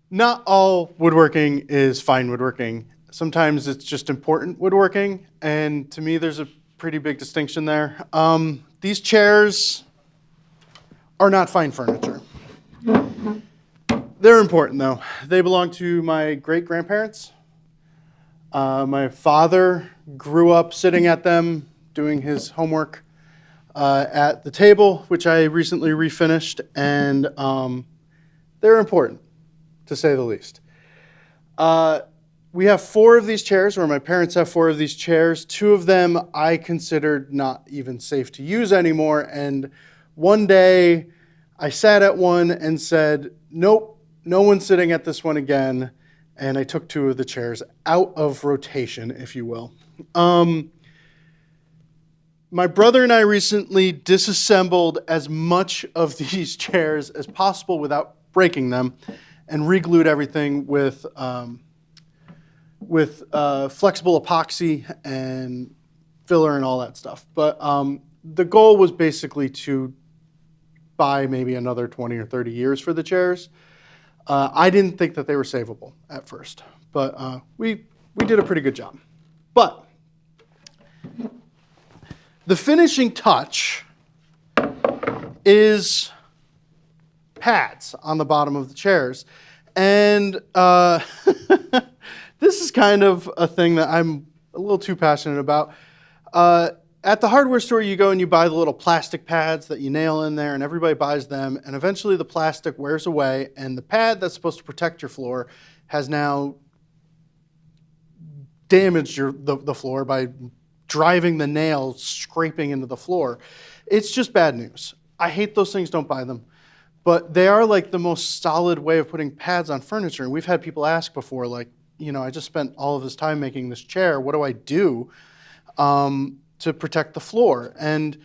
Not all woodworking is fine woodworking. Sometimes it's just important woodworking, and to me, there's a pretty big distinction there. These chairs are not fine furniture. They're important, though. They belong to my great-grandparents. My father grew up sitting at them, doing his homework at the table, which I recently refinished, and they're important, to say the least. We have 4 of these chairs, or my parents have 4 of these chairs. 2 of them I considered not even safe to use anymore, and one day I sat at one and said, nope, no one's sitting at this one again, and I took 2 of the chairs out of rotation, if you will. My brother and I recently disassembled as much of these chairs as possible without breaking them, and re-glued everything with flexible epoxy and filler and all that stuff. But the goal was basically to buy maybe another 20 or 30 years for the chairs. I didn't think that they were savable at first, but we did a pretty good job. But the finishing touch is pads on the bottom of the chairs. And this is kind of a thing that I'm a little too passionate about. At the hardware store, you go and you buy the little plastic pads that you nail in there, and everybody buys them, and eventually the plastic wears away, and the pad that's supposed to protect your floor has now damaged the floor by driving the nail scraping into the floor. It's just bad news. I hate those things, don't buy them. But they are like the most solid way of putting pads on furniture. And we've had people ask before, like, you know, I just spent all of this time making this chair. What do I do to protect the floor? And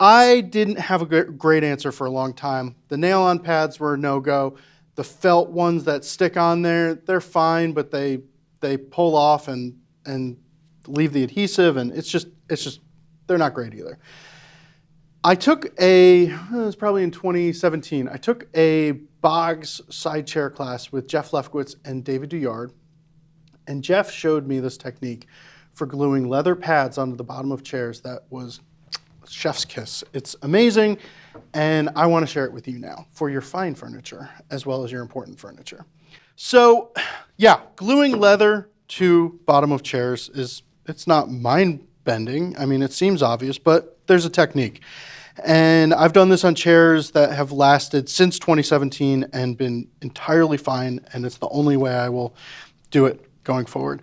I didn't have a great answer for a long time. The nail-on pads were a no-go. The felt ones that stick on there, they're fine, but they pull off and leave the adhesive, and it's just they're not great either. I took it was probably in 2017, I took a Boggs side chair class with Jeff Lefkowitz and David Duyard, and Jeff showed me this technique for gluing leather pads onto the bottom of chairs that was chef's kiss. It's amazing, and I want to share it with you now for your fine furniture as well as your important furniture. So, yeah, gluing leather to bottom of chairs it's not mind-bending. I mean, it seems obvious, but there's a technique. And I've done this on chairs that have lasted since 2017 and been entirely fine, and it's the only way I will do it going forward.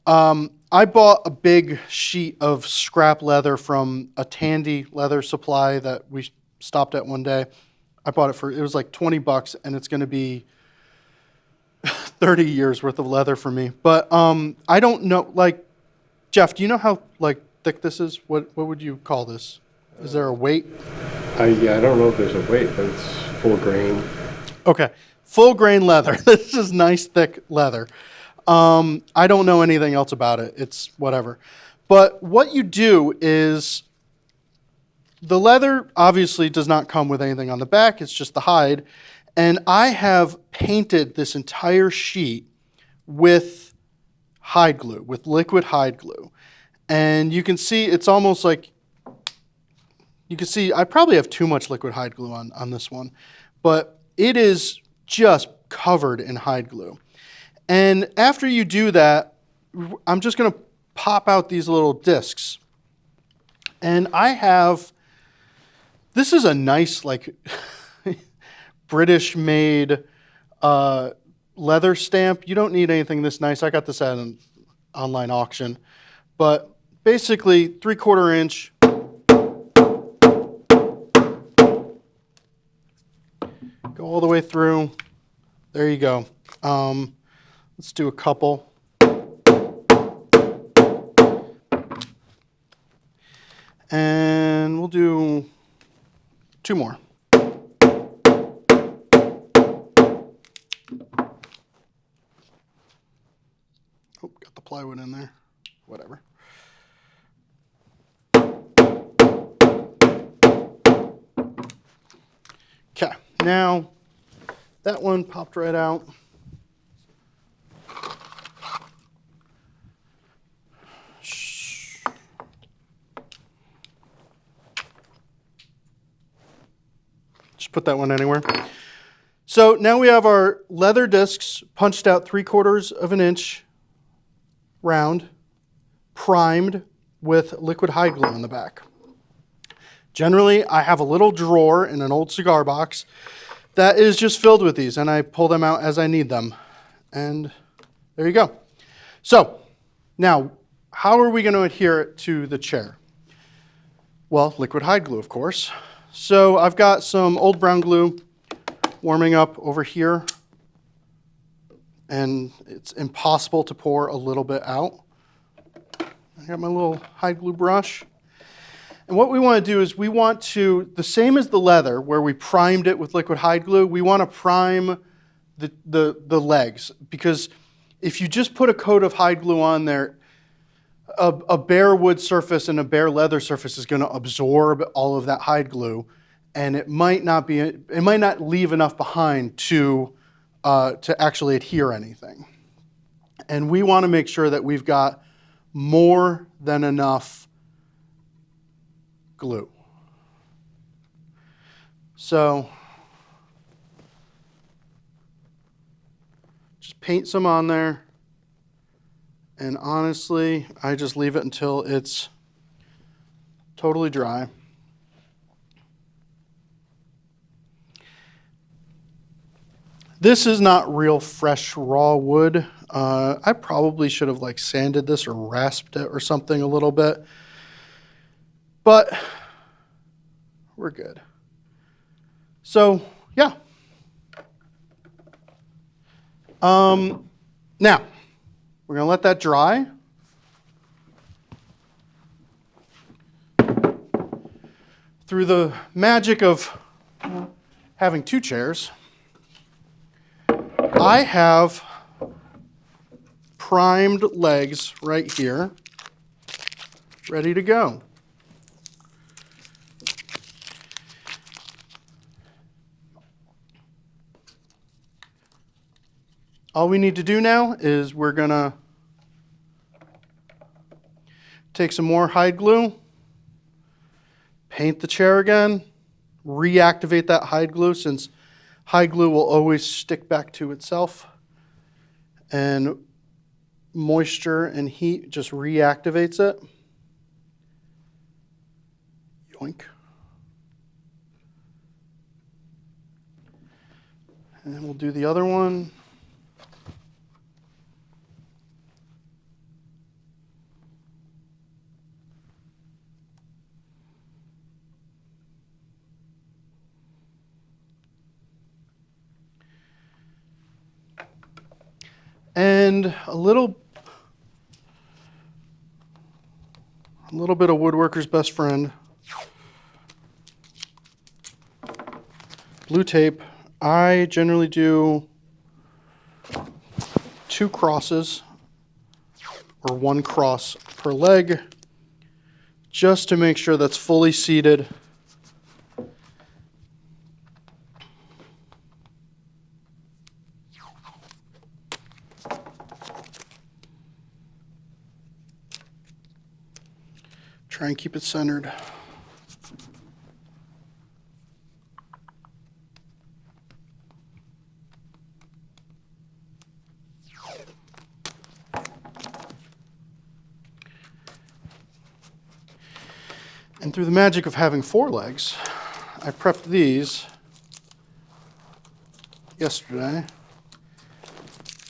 I bought a big sheet of scrap leather from a Tandy leather supply that we stopped at one day. I bought it it was like 20 bucks, and it's going to be 30 years worth of leather for me. But I don't know, like, Jeff, do you know how like thick this is? What would you call this? Is there a weight? Yeah, I don't know if there's a weight, but it's full grain. Okay, full grain leather. This is nice thick leather. I don't know anything else about it. It's whatever. But what you do is the leather obviously does not come with anything on the back. It's just the hide. And I have painted this entire sheet with hide glue, with liquid hide glue. And you can see it's almost like, you can see I probably have too much liquid hide glue on this one, but it is just covered in hide glue. And after you do that, I'm just going to pop out these little discs. And this is a nice, like, British-made leather stamp. You don't need anything this nice. I got this at an online auction. But basically, 3/4 inch. Go all the way through. There you go. Let's do a couple. And we'll do 2 more. Oh, got the plywood in there. Whatever. Okay, now That one popped right out. Just put that one anywhere. So now we have our leather discs punched out 3/4 of an inch round, primed with liquid hide glue in the back. Generally, I have a little drawer in an old cigar box that is just filled with these, and I pull them out as I need them. And there you go. So now, how are we going to adhere it to the chair? Well, liquid hide glue, of course. So I've got some old brown glue warming up over here, and it's impossible to pour a little bit out. I got my little hide glue brush. And what we want to do is we want to, the same as the leather where we primed it with liquid hide glue, we want to prime the legs, because if you just put a coat of hide glue on there, a bare wood surface and a bare leather surface is going to absorb all of that hide glue, and it might not leave enough behind to actually adhere anything. And we want to make sure that we've got more than enough glue. So just paint some on there, and honestly, I just leave it until it's totally dry. This is not real fresh raw wood. I probably should have sanded this or rasped it or something a little bit, but we're good. So yeah. Now we're gonna let that dry. Through the magic of having two chairs, I have primed legs right here, ready to go. All we need to do now is we're gonna take some more hide glue, paint the chair again, reactivate that hide glue, since hide glue will always stick back to itself, and moisture and heat just reactivates it. Yoink. And we'll do the other one. And a little bit of woodworker's best friend, blue tape. I generally do 2 crosses or 1 cross per leg, just to make sure that's fully seated. Try and keep it centered. And through the magic of having 4 legs, I prepped these yesterday,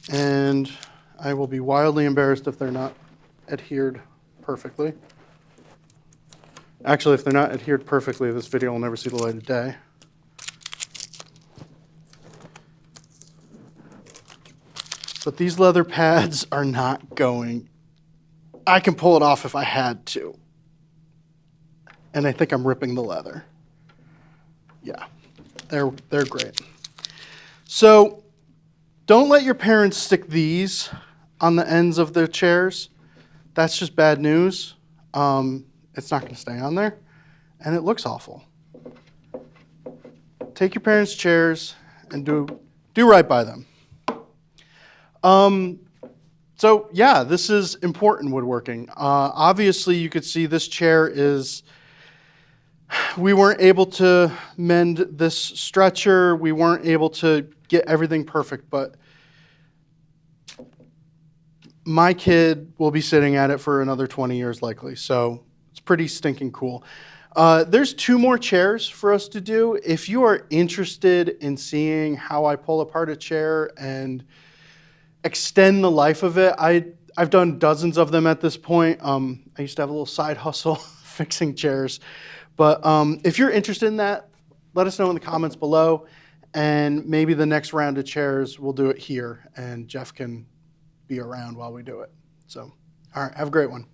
and I will be wildly embarrassed if they're not adhered perfectly. Actually, if they're not adhered perfectly, this video will never see the light of day. But these leather pads are not going. I can pull it off if I had to. And I think I'm ripping the leather. Yeah, they're great. So don't let your parents stick these on the ends of their chairs. That's just bad news. It's not going to stay on there, and it looks awful. Take your parents' chairs and do do right by them. So yeah, this is important woodworking. Obviously, you could see this chair is, we weren't able to mend this stretcher. We weren't able to get everything perfect, but my kid will be sitting at it for another 20 years likely. So it's pretty stinking cool. There's 2 more chairs for us to do. If you are interested in seeing how I pull apart a chair and extend the life of it, I've done dozens of them at this point. I used to have a little side hustle fixing chairs. But if you're interested in that, let us know in the comments below. And maybe the next round of chairs, we'll do it here. And Jeff can be around while we do it. So, all right, have a great one.